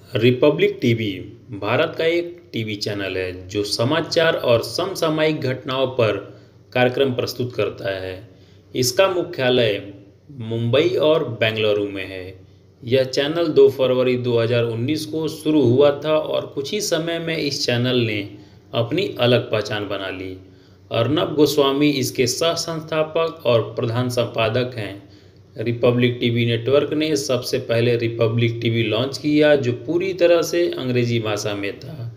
Republic TV Bharat का एक TV channel है जो समाचार और समसामयिक घटनाओं पर कार्यक्रम प्रस्तुत करता है। इसका मुख्यालय मुंबई और बेंगलुरु में है। यह चैनल 2 फरवरी 2019 को शुरू हुआ था और कुछ ही समय में इस चैनल ने अपनी अलग पहचान बना ली। अर्नब गोस्वामी इसके सह संस्थापक और प्रधान संपादक हैं। रिपब्लिक टीवी नेटवर्क ने सबसे पहले रिपब्लिक टीवी लॉन्च किया जो पूरी तरह से अंग्रेजी भाषा में था।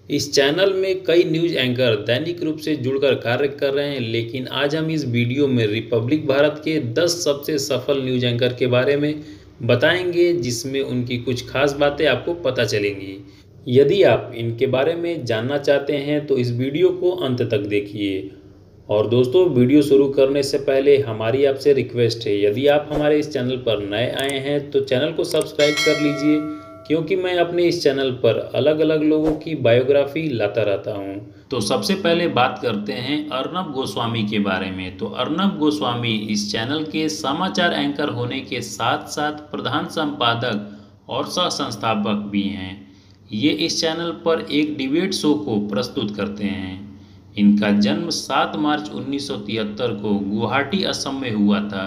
इस चैनल में कई न्यूज़ एंकर दैनिक रूप से जुड़कर कार्य कर रहे हैं, लेकिन आज हम इस वीडियो में रिपब्लिक भारत के 10 सबसे सफल न्यूज़ एंकर के बारे में बताएंगे, जिसमें उनकी कुछ खास बातें आपको पता चलेंगी। यदि आप इनके बारे में जानना चाहते हैं तो इस वीडियो को अंत तक देखिए। और दोस्तों, वीडियो शुरू करने से पहले हमारी आपसे रिक्वेस्ट है, यदि आप हमारे इस चैनल पर नए आए हैं तो चैनल को सब्सक्राइब कर लीजिए, क्योंकि मैं अपने इस चैनल पर अलग अलग लोगों की बायोग्राफी लाता रहता हूं। तो सबसे पहले बात करते हैं अर्नब गोस्वामी के बारे में। तो अर्नब गोस्वामी इस चैनल के समाचार एंकर होने के साथ साथ प्रधान संपादक और सह संस्थापक भी हैं। ये इस चैनल पर एक डिबेट शो को प्रस्तुत करते हैं। इनका जन्म 7 मार्च 1973 को गुवाहाटी असम में हुआ था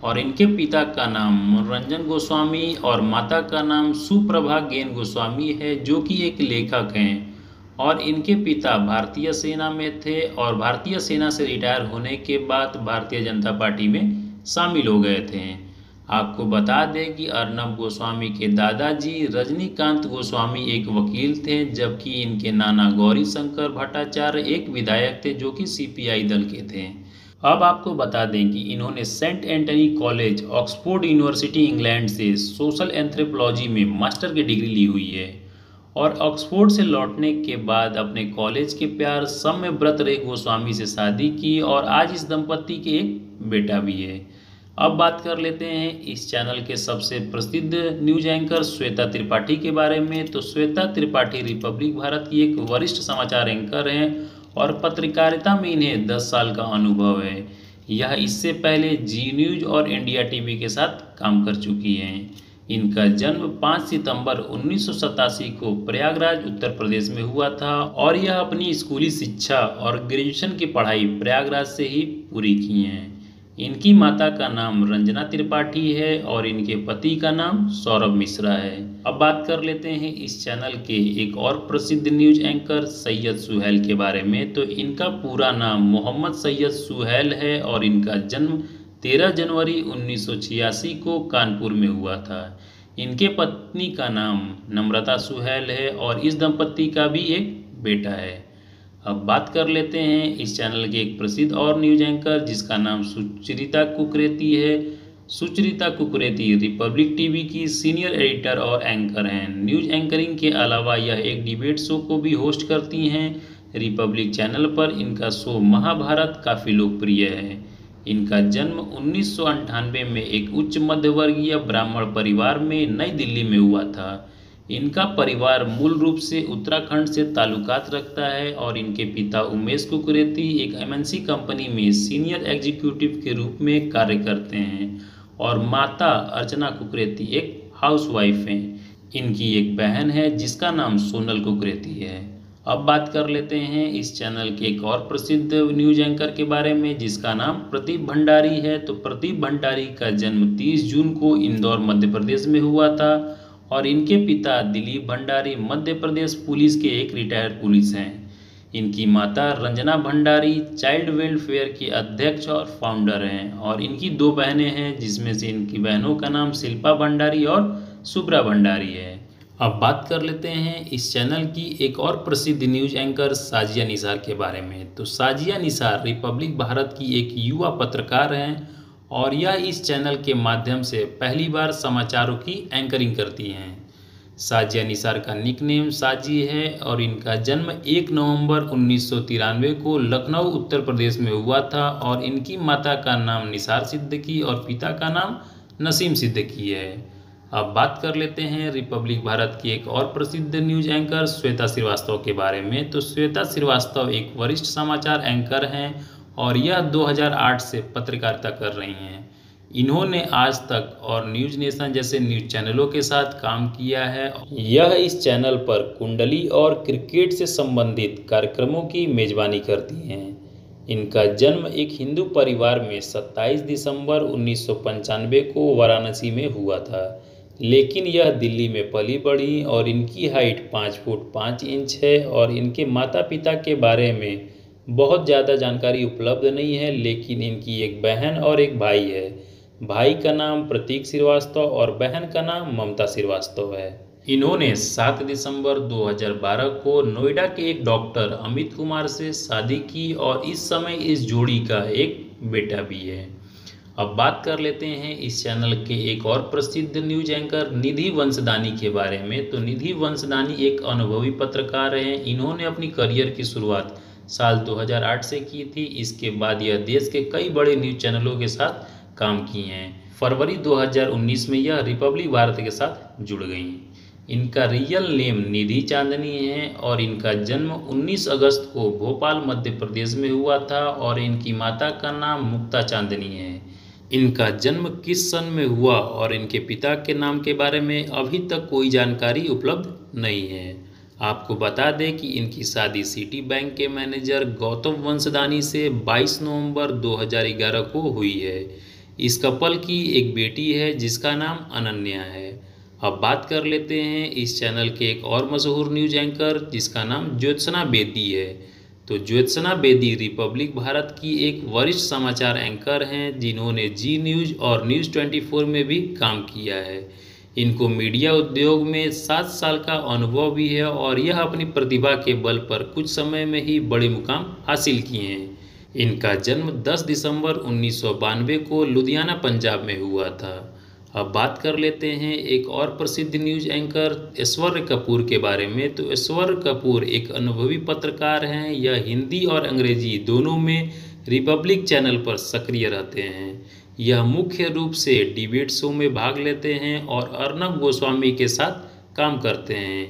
और इनके पिता का नाम मनोरंजन गोस्वामी और माता का नाम सुप्रभा गेन गोस्वामी है, जो कि एक लेखक हैं। और इनके पिता भारतीय सेना में थे और भारतीय सेना से रिटायर होने के बाद भारतीय जनता पार्टी में शामिल हो गए थे। आपको बता दें कि अर्नब गोस्वामी के दादाजी रजनीकांत गोस्वामी एक वकील थे, जबकि इनके नाना गौरी शंकर भट्टाचार्य एक विधायक थे जो कि सीपीआई दल के थे। अब आपको बता दें कि इन्होंने Saint Antony college, Oxford University, England से सोशल एंथ्रोपोलॉजी में मास्टर की डिग्री ली हुई है और ऑक्सफोर्ड से लौटने के बाद अपने कॉलेज के प्यार सम्यव्रत रे गोस्वामी से शादी की और आज इस दंपति के एक बेटा भी है। अब बात कर लेते हैं इस चैनल के सबसे प्रसिद्ध न्यूज एंकर श्वेता त्रिपाठी के बारे में। तो श्वेता त्रिपाठी रिपब्लिक भारत की एक वरिष्ठ समाचार एंकर हैं और पत्रकारिता में इन्हें 10 साल का अनुभव है। यह इससे पहले जी न्यूज और इंडिया टीवी के साथ काम कर चुकी हैं। इनका जन्म 5 सितंबर 1987 को प्रयागराज उत्तर प्रदेश में हुआ था और यह अपनी स्कूली शिक्षा और ग्रेजुएशन की पढ़ाई प्रयागराज से ही पूरी की हैं। इनकी माता का नाम रंजना त्रिपाठी है और इनके पति का नाम सौरभ मिश्रा है। अब बात कर लेते हैं इस चैनल के एक और प्रसिद्ध न्यूज एंकर सैयद सुहेल के बारे में। तो इनका पूरा नाम मोहम्मद सैयद सुहेल है और इनका जन्म 13 जनवरी 1986 को कानपुर में हुआ था। इनके पत्नी का नाम नम्रता सुहेल है और इस दंपति का भी एक बेटा है। अब बात कर लेते हैं इस चैनल के एक प्रसिद्ध और न्यूज एंकर जिसका नाम सुचरिता कुकरेती है। सुचरिता कुकरेती रिपब्लिक टीवी की सीनियर एडिटर और एंकर हैं। न्यूज एंकरिंग के अलावा यह एक डिबेट शो को भी होस्ट करती हैं। रिपब्लिक चैनल पर इनका शो महाभारत काफ़ी लोकप्रिय है। इनका जन्म 1998 में एक उच्च मध्यवर्गीय ब्राह्मण परिवार में नई दिल्ली में हुआ था। इनका परिवार मूल रूप से उत्तराखंड से ताल्लुकात रखता है और इनके पिता उमेश कुकरेती एक एमएनसी कंपनी में सीनियर एग्जीक्यूटिव के रूप में कार्य करते हैं और माता अर्चना कुकरेती एक हाउसवाइफ हैं। इनकी एक बहन है जिसका नाम सोनल कुकरेती है। अब बात कर लेते हैं इस चैनल के एक और प्रसिद्ध न्यूज एंकर के बारे में जिसका नाम प्रदीप भंडारी है। तो प्रदीप भंडारी का जन्म 30 जून को इंदौर मध्य प्रदेश में हुआ था और इनके पिता दिलीप भंडारी मध्य प्रदेश पुलिस के एक रिटायर्ड पुलिस हैं। इनकी माता रंजना भंडारी चाइल्ड वेलफेयर की अध्यक्ष और फाउंडर हैं और इनकी 2 बहनें हैं, जिसमें से इनकी बहनों का नाम शिल्पा भंडारी और शुभ्रा भंडारी है। अब बात कर लेते हैं इस चैनल की एक और प्रसिद्ध न्यूज एंकर साजिया निसार के बारे में। तो साजिया निसार रिपब्लिक भारत की एक युवा पत्रकार हैं और यह इस चैनल के माध्यम से पहली बार समाचारों की एंकरिंग करती हैं। साजिया निसार का निकनेम साजी है और इनका जन्म 1 नवंबर 1993 को लखनऊ उत्तर प्रदेश में हुआ था और इनकी माता का नाम निसार सिद्दीकी और पिता का नाम नसीम सिद्दीकी है। अब बात कर लेते हैं रिपब्लिक भारत की एक और प्रसिद्ध न्यूज एंकर श्वेता श्रीवास्तव के बारे में। तो श्वेता श्रीवास्तव एक वरिष्ठ समाचार एंकर हैं और यह 2008 से पत्रकारिता कर रही हैं। इन्होंने आज तक और न्यूज़ नेशन जैसे न्यूज़ चैनलों के साथ काम किया है। यह इस चैनल पर कुंडली और क्रिकेट से संबंधित कार्यक्रमों की मेज़बानी करती हैं। इनका जन्म एक हिंदू परिवार में 27 दिसंबर 1995 को वाराणसी में हुआ था, लेकिन यह दिल्ली में पली बढ़ी और इनकी हाइट 5 फुट 5 इंच है और इनके माता पिता के बारे में बहुत ज़्यादा जानकारी उपलब्ध नहीं है, लेकिन इनकी एक बहन और एक भाई है। भाई का नाम प्रतीक श्रीवास्तव और बहन का नाम ममता श्रीवास्तव है। इन्होंने 7 दिसंबर 2012 को नोएडा के एक डॉक्टर अमित कुमार से शादी की और इस समय इस जोड़ी का एक बेटा भी है। अब बात कर लेते हैं इस चैनल के एक और प्रसिद्ध न्यूज एंकर निधि वंशदानी के बारे में। तो निधि वंशदानी एक अनुभवी पत्रकार हैं। इन्होंने अपनी करियर की शुरुआत साल 2008 से की थी। इसके बाद यह देश के कई बड़े न्यूज चैनलों के साथ काम किए हैं। फरवरी 2019 में यह रिपब्लिक भारत के साथ जुड़ गईं। इनका रियल नेम निधि चांदनी है और इनका जन्म 19 अगस्त को भोपाल मध्य प्रदेश में हुआ था और इनकी माता का नाम मुक्ता चांदनी है। इनका जन्म किस सन में हुआ और इनके पिता के नाम के बारे में अभी तक कोई जानकारी उपलब्ध नहीं है। आपको बता दें कि इनकी शादी सिटी बैंक के मैनेजर गौतम वंशदानी से 22 नवंबर 2011 को हुई है। इस कपल की एक बेटी है जिसका नाम अनन्या है। अब बात कर लेते हैं इस चैनल के एक और मशहूर न्यूज एंकर जिसका नाम ज्योत्सना बेदी है। तो ज्योत्सना बेदी रिपब्लिक भारत की एक वरिष्ठ समाचार एंकर हैं जिन्होंने जी न्यूज़ और न्यूज़ 24 में भी काम किया है। इनको मीडिया उद्योग में 7 साल का अनुभव भी है और यह अपनी प्रतिभा के बल पर कुछ समय में ही बड़े मुकाम हासिल किए हैं। इनका जन्म 10 दिसंबर 1992 को लुधियाना पंजाब में हुआ था। अब बात कर लेते हैं एक और प्रसिद्ध न्यूज एंकर ऐश्वर्य कपूर के बारे में। तो ऐश्वर्य कपूर एक अनुभवी पत्रकार हैं। यह हिंदी और अंग्रेजी दोनों में रिपब्लिक चैनल पर सक्रिय रहते हैं। यह मुख्य रूप से डिबेट शो में भाग लेते हैं और अर्नब गोस्वामी के साथ काम करते हैं।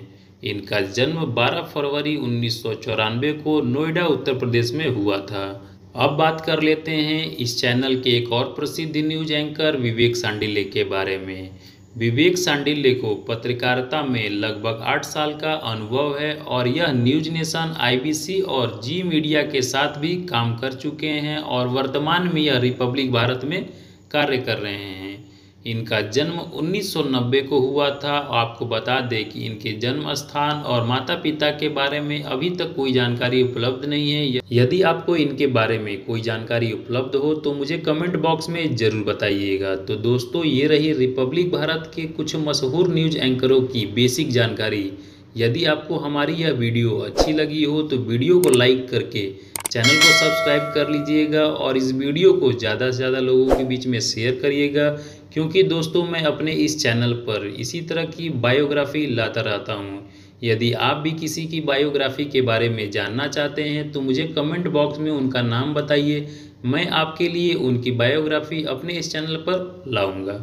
इनका जन्म 12 फरवरी 1994 को नोएडा उत्तर प्रदेश में हुआ था। अब बात कर लेते हैं इस चैनल के एक और प्रसिद्ध न्यूज एंकर विवेक सांडिल्य के बारे में। विवेक सांडिल्य को पत्रकारिता में लगभग 8 साल का अनुभव है और यह न्यूज नेशन, आईबीसी और जी मीडिया के साथ भी काम कर चुके हैं और वर्तमान में यह रिपब्लिक भारत में कार्य कर रहे हैं। इनका जन्म 1990 को हुआ था। आपको बता दें कि इनके जन्म स्थान और माता पिता के बारे में अभी तक कोई जानकारी उपलब्ध नहीं है। यदि आपको इनके बारे में कोई जानकारी उपलब्ध हो तो मुझे कमेंट बॉक्स में ज़रूर बताइएगा। तो दोस्तों, ये रही रिपब्लिक भारत के कुछ मशहूर न्यूज एंकरों की बेसिक जानकारी। यदि आपको हमारी यह वीडियो अच्छी लगी हो तो वीडियो को लाइक करके चैनल को सब्सक्राइब कर लीजिएगा और इस वीडियो को ज़्यादा से ज़्यादा लोगों के बीच में शेयर करिएगा, क्योंकि दोस्तों मैं अपने इस चैनल पर इसी तरह की बायोग्राफी लाता रहता हूँ। यदि आप भी किसी की बायोग्राफी के बारे में जानना चाहते हैं तो मुझे कमेंट बॉक्स में उनका नाम बताइए। मैं आपके लिए उनकी बायोग्राफी अपने इस चैनल पर लाऊंगा।